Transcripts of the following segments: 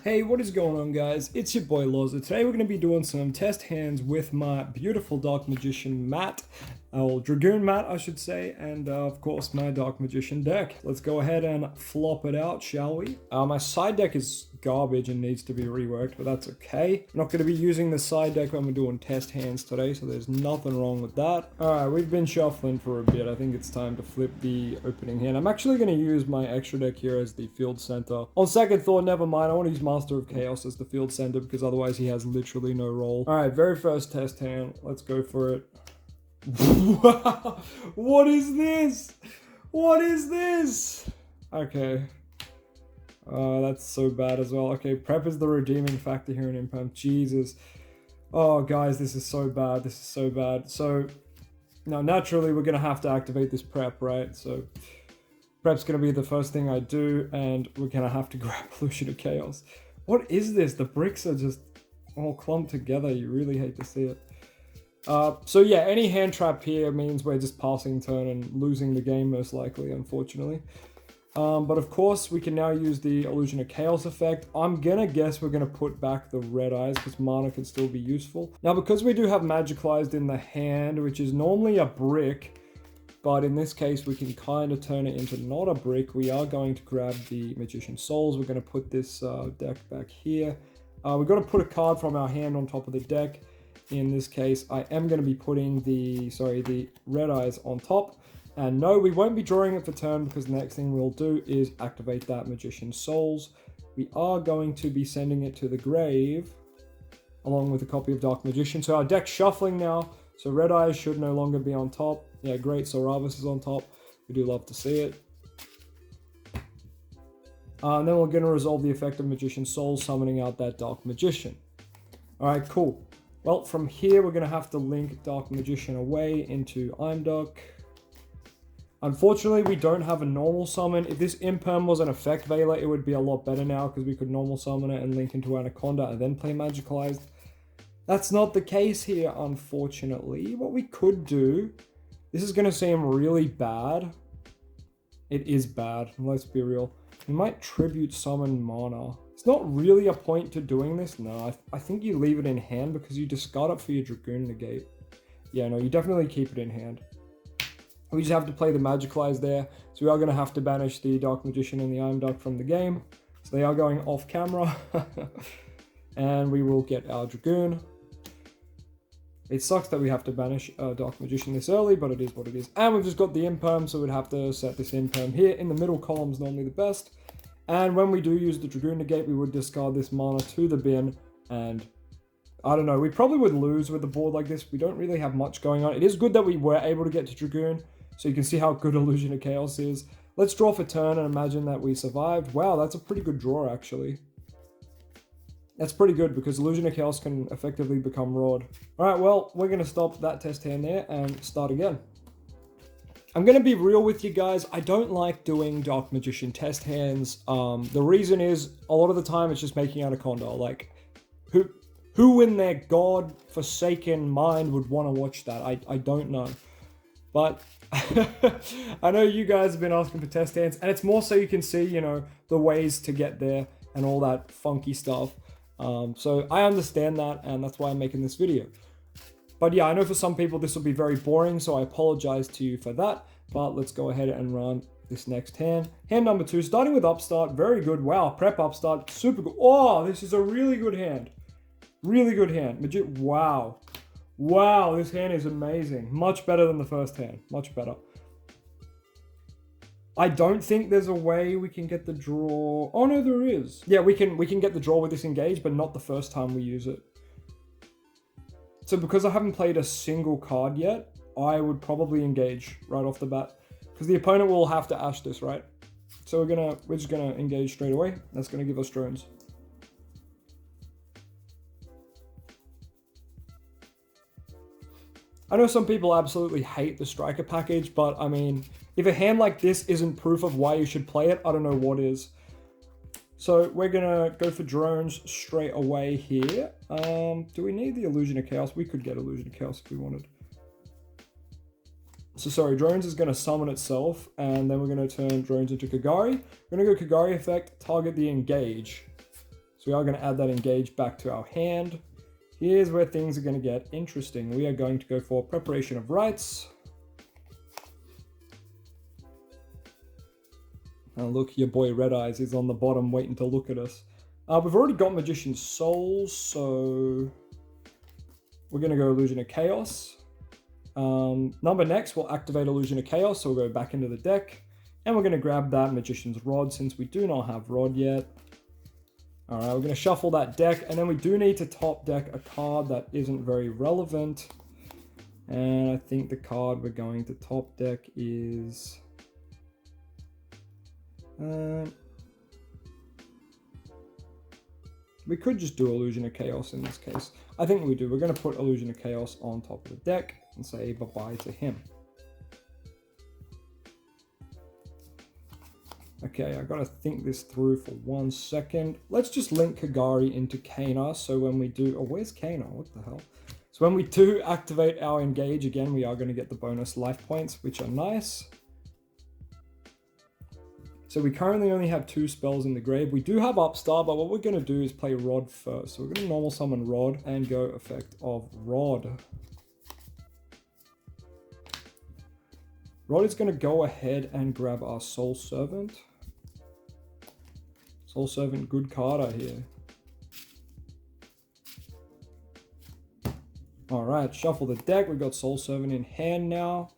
Hey, what is going on, guys? It's your boy LOZA. Today we're going to be doing some test hands with my beautiful Dark Magician Matt, or Dragoon Matt I should say, and of course my Dark Magician deck. Let's go ahead and flop it out, shall we? My side deck is garbage and needs to be reworked, but that's okay. I'm not going to be using the side deck when we're doing test hands today, so there's nothing wrong with that. Alright, we've been shuffling for a bit. I think it's time to flip the opening hand. I'm actually going to use my extra deck here as the field center. On second thought, never mind. I want to use Master of Chaos as the field center because otherwise he has literally no role. Alright, very first test hand. Let's go for it. Wow! What is this? What is this? Okay. That's so bad as well. Okay, prep is the redeeming factor here in Imperm. Jesus. Oh, guys, this is so bad. This is so bad. So, now naturally we're going to have to activate this prep, right? So, prep's going to be the first thing I do, and we're going to have to grab Illusion of Chaos. What is this? The bricks are just all clumped together. You really hate to see it. So yeah, any hand trap here means we're just passing turn and losing the game most likely, unfortunately. But of course, we can now use the Illusion of Chaos effect. I'm gonna guess we're gonna put back the red eyes because mana can still be useful. Now, because we do have Magicalized in the hand, which is normally a brick, but in this case, we can kind of turn it into not a brick. We are going to grab the Magician Souls. We're going to put this deck back here. We've got to put a card from our hand on top of the deck. In this case, I am going to be putting the red eyes on top. And no, we won't be drawing it for turn because the next thing we'll do is activate that Magician Souls. We are going to be sending it to the grave along with a copy of Dark Magician. So our deck's shuffling now. So red eyes should no longer be on top. Yeah, great. So Ravis is on top. We do love to see it. And then we're going to resolve the effect of Magician Soul, summoning out that Dark Magician. Alright, cool. Well, from here, we're going to have to link Dark Magician away into Imduck. Unfortunately, we don't have a normal summon. If this Imperm was an effect Veiler, it would be a lot better now because we could normal summon it and link into Anaconda and then play Magicalized. That's not the case here, unfortunately. What we could do... This is going to seem really bad. It is bad, let's be real. We might tribute summon mana. It's not really a point to doing this. No, I think you leave it in hand because you discard it for your Dragoon Negate. Yeah, no, you definitely keep it in hand. We just have to play the Magicalize there. So we are going to have to banish the Dark Magician and the Imduck from the game. So they are going off camera. And we will get our Dragoon. It sucks that we have to banish Dark Magician this early, but it is what it is. And we've just got the Imperm, so we'd have to set this Imperm here. In the middle column is normally the best. And when we do use the Dragoon Negate, we would discard this mana to the bin. And I don't know, we probably would lose with a board like this. We don't really have much going on. It is good that we were able to get to Dragoon, so you can see how good Illusion of Chaos is. Let's draw for turn and imagine that we survived. Wow, that's a pretty good draw, actually. That's pretty good because Illusion of Chaos can effectively become Rod. Alright, well, we're going to stop that test hand there and start again. I'm going to be real with you guys. I don't like doing Dark Magician test hands. The reason is, a lot of the time, it's just making Anaconda. Like, who in their god-forsaken mind would want to watch that? I don't know. But I know you guys have been asking for test hands, and it's more so you can see, you know, the ways to get there and all that funky stuff. So I understand that, and that's why I'm making this video. But yeah, I know for some people this will be very boring, so I apologize to you for that. But let's go ahead and run this next hand. Hand number 2, starting with Upstart. Very good. Wow, prep Upstart. Super good. Oh, this is a really good hand. Really good hand. Wow. Wow, this hand is amazing. Much better than the first hand. Much better. I don't think there's a way we can get the draw. Oh no, there is. Yeah, we can get the draw with this engage, but not the first time we use it. So because I haven't played a single card yet, I would probably engage right off the bat. Because the opponent will have to ash this, right? So we're just gonna engage straight away. That's gonna give us drones. I know some people absolutely hate the Striker package, but I mean, if a hand like this isn't proof of why you should play it, I don't know what is. So we're gonna go for drones straight away here. Do we need the Illusion of Chaos? We could get Illusion of Chaos if we wanted. So sorry, drones is gonna summon itself, and then we're gonna turn drones into Kagari. We're gonna go Kagari effect, target the engage. So we are going to add that engage back to our hand. Here's where things are going to get interesting. We are going to go for Preparation of Rites. And look, your boy Red Eyes is on the bottom waiting to look at us. We've already got Magician's Souls, so we're going to go Illusion of Chaos. Number next, we'll activate Illusion of Chaos, so we'll go back into the deck. And we're going to grab that Magician's Rod, since we do not have Rod yet. Alright, we're going to shuffle that deck, and then we do need to top deck a card that isn't very relevant. And I think the card we're going to top deck is... we could just do Illusion of Chaos in this case. I think we do. We're going to put Illusion of Chaos on top of the deck and say bye-bye to him. Okay, I gotta think this through for 1 second. Let's just link Kagari into Kana, so when we do... oh, where's Kana? What the hell? So when we do activate our engage again, we are going to get the bonus life points, which are nice. So we currently only have 2 spells in the grave. We do have Upstart, but what we're going to do is play Rod first. So we're going to normal summon Rod and go effect of Rod. Rod is going to go ahead and grab our Soul Servant. Soul Servant, good card out here. Alright, shuffle the deck. We've got Soul Servant in hand now.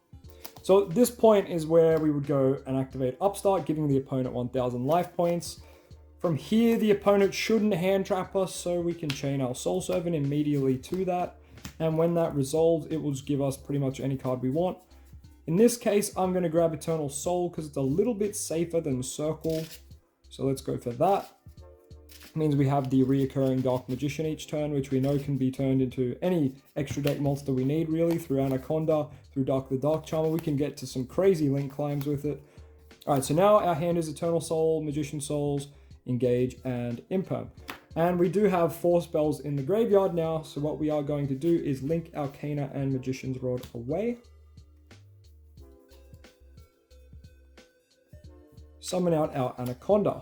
So this point is where we would go and activate Upstart, giving the opponent 1000 life points. From here, the opponent shouldn't hand trap us, so we can chain our Soul Servant immediately to that. And when that resolves, it will just give us pretty much any card we want. In this case, I'm going to grab Eternal Soul because it's a little bit safer than Circle. So let's go for that. It means we have the reoccurring Dark Magician each turn, which we know can be turned into any extra deck monster we need, really, through Anaconda, through Dark the Dark Charmer. We can get to some crazy link climbs with it. Alright, so now our hand is Eternal Soul, Magician Souls, Engage, and Imperm. And we do have 4 spells in the graveyard now, so what we are going to do is link our Kana and Magician's Rod away. Summon out our Anaconda.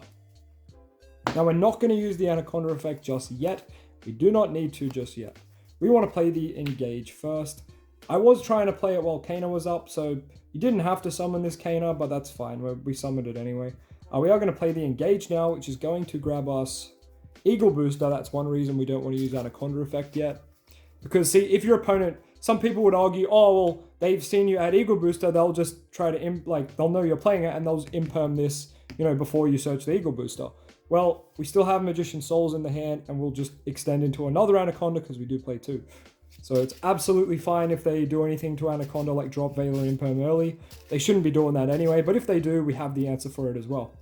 Now we're not going to use the Anaconda effect just yet. We do not need to just yet. We want to play the Engage first. I was trying to play it while Kana was up, so you didn't have to summon this Kana, but that's fine. We summoned it anyway. We are going to play the Engage now, which is going to grab us Eagle Booster. That's one reason we don't want to use Anaconda effect yet. Because see, if your opponent... some people would argue, oh, well, they've seen you add Eagle Booster, they'll just try to, they'll know you're playing it, and they'll just imperm this, you know, before you search the Eagle Booster. Well, we still have Magician Souls in the hand, and we'll just extend into another Anaconda, because we do play 2. So it's absolutely fine if they do anything to Anaconda, like drop Veil or imperm early. They shouldn't be doing that anyway, but if they do, we have the answer for it as well.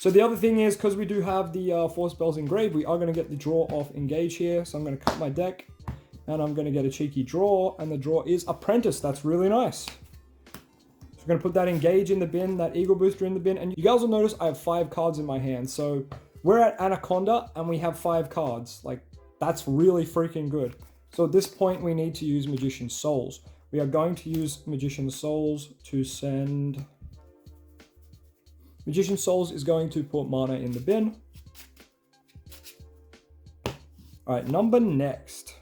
So the other thing is, because we do have the 4 spells engraved, we are going to get the draw off Engage here, so I'm going to cut my deck. And I'm going to get a cheeky draw, and the draw is Apprentice. That's really nice. So we're going to put that Engage in the bin, that Eagle Booster in the bin, and you guys will notice I have 5 cards in my hand. So we're at Anaconda, and we have 5 cards. Like, that's really freaking good. So at this point, we need to use Magician Souls. We are going to use Magician Souls to send... Magician Souls is going to put mana in the bin. Alright, number next.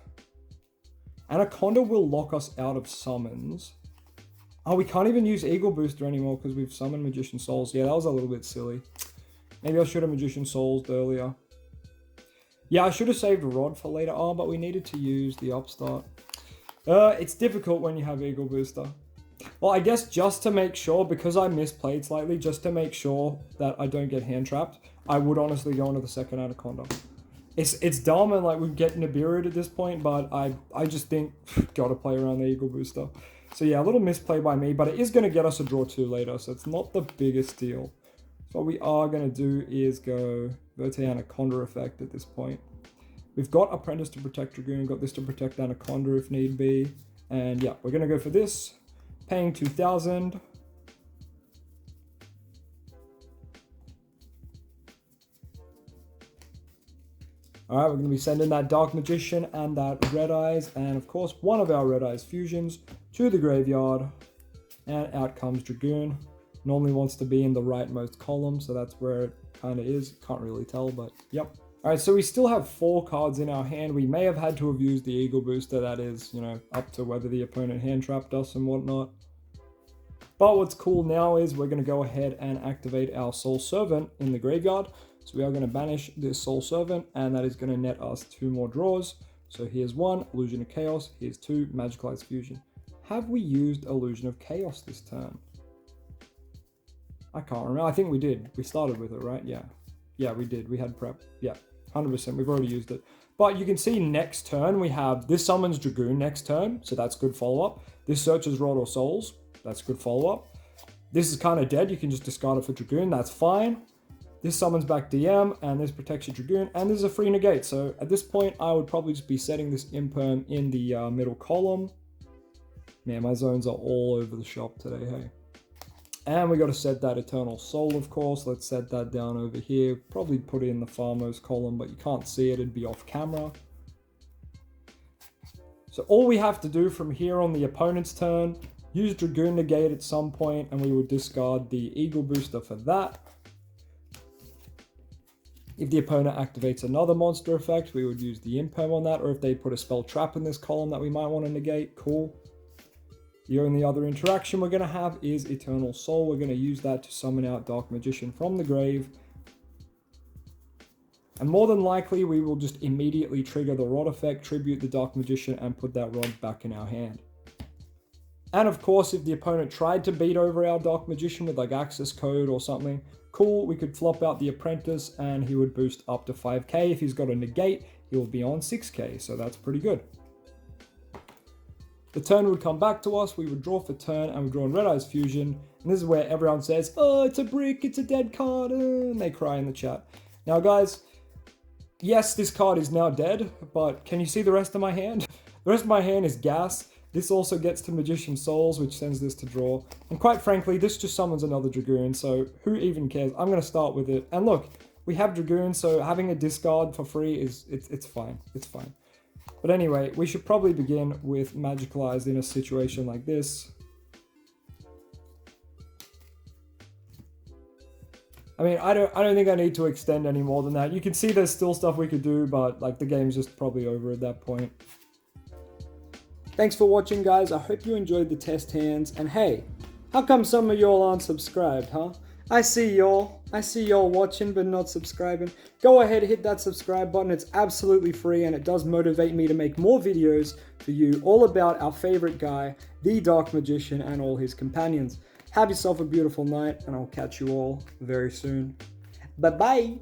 Anaconda will lock us out of summons. Oh, we can't even use Eagle Booster anymore because we've summoned Magician Souls. Yeah, that was a little bit silly. Maybe I should have Magician Souls earlier. Yeah, I should have saved Rod for later on, but we needed to use the Upstart. It's difficult when you have Eagle Booster. Well, I guess just to make sure, because I misplayed slightly, just to make sure that I don't get hand trapped, I would honestly go into the second Anaconda. It's dumb and like we get Nibiru'd at this point, but I just think gotta play around the Eagle Booster. So yeah, a little misplay by me, but it is going to get us a draw 2 later, so it's not the biggest deal. So what we are going to do is go Verte Anaconda effect at this point. We've got Apprentice to protect Dragoon, got this to protect Anaconda if need be. And yeah, we're going to go for this. Paying 2,000. Alright, we're going to be sending that Dark Magician and that Red Eyes, and of course one of our Red Eyes fusions to the graveyard. And out comes Dragoon. Normally wants to be in the rightmost column, so that's where it kind of is. Can't really tell, but yep. All right, so we still have 4 cards in our hand. We may have had to have used the Eagle Booster. That is, you know, up to whether the opponent hand trapped us and whatnot. But what's cool now is we're going to go ahead and activate our Soul Servant in the graveyard. So we are going to banish this Soul Servant, and that is going to net us 2 more draws. So here's 1, Illusion of Chaos. Here's 2, Magicalized Fusion. Have we used Illusion of Chaos this turn? I can't remember. I think we did. We started with it, right? Yeah. Yeah, we did. We had prep. Yeah, 100%. We've already used it. But you can see next turn we have this summons Dragoon next turn. So that's good follow-up. This searches Rod or Souls. That's good follow-up. This is kind of dead. You can just discard it for Dragoon. That's fine. This summons back DM, and this protects your Dragoon. And this is a free negate. So at this point, I would probably just be setting this Imperm in the middle column. Man, my zones are all over the shop today, hey. And we got to set that Eternal Soul, of course. Let's set that down over here. Probably put it in the farmost column, but you can't see it. It'd be off camera. So all we have to do from here on the opponent's turn, use Dragoon Negate at some point, and we would discard the Eagle Booster for that. If the opponent activates another monster effect, we would use the Imperm on that, or if they put a spell trap in this column that we might want to negate, cool. The only other interaction we're going to have is Eternal Soul. We're going to use that to summon out Dark Magician from the grave. And more than likely, we will just immediately trigger the Rod effect, tribute the Dark Magician, and put that Rod back in our hand. And of course, if the opponent tried to beat over our Dark Magician with like access code or something, cool, we could flop out the Apprentice and he would boost up to 5k. If he's got a negate, he'll be on 6k, so that's pretty good. The turn would come back to us, we would draw for turn, and we draw in Red Eyes Fusion. And this is where everyone says, oh, it's a brick, it's a dead card, and they cry in the chat. Now guys, yes, this card is now dead, but can you see the rest of my hand? The rest of my hand is gas. This also gets to Magician Souls, which sends this to draw. And quite frankly, this just summons another Dragoon, so who even cares? I'm going to start with it. And look, we have Dragoon, so having a discard for free is, it's fine. It's fine. But anyway, we should probably begin with Magicalized in a situation like this. I mean, I don't think I need to extend any more than that. You can see there's still stuff we could do, but like the game's just probably over at that point. Thanks for watching, guys. I hope you enjoyed the test hands. And hey, how come some of y'all aren't subscribed, huh? I see y'all watching but not subscribing. Go ahead, hit that subscribe button. It's absolutely free and it does motivate me to make more videos for you all about our favorite guy, the Dark Magician, and all his companions. Have yourself a beautiful night, and I'll catch you all very soon. Bye-bye.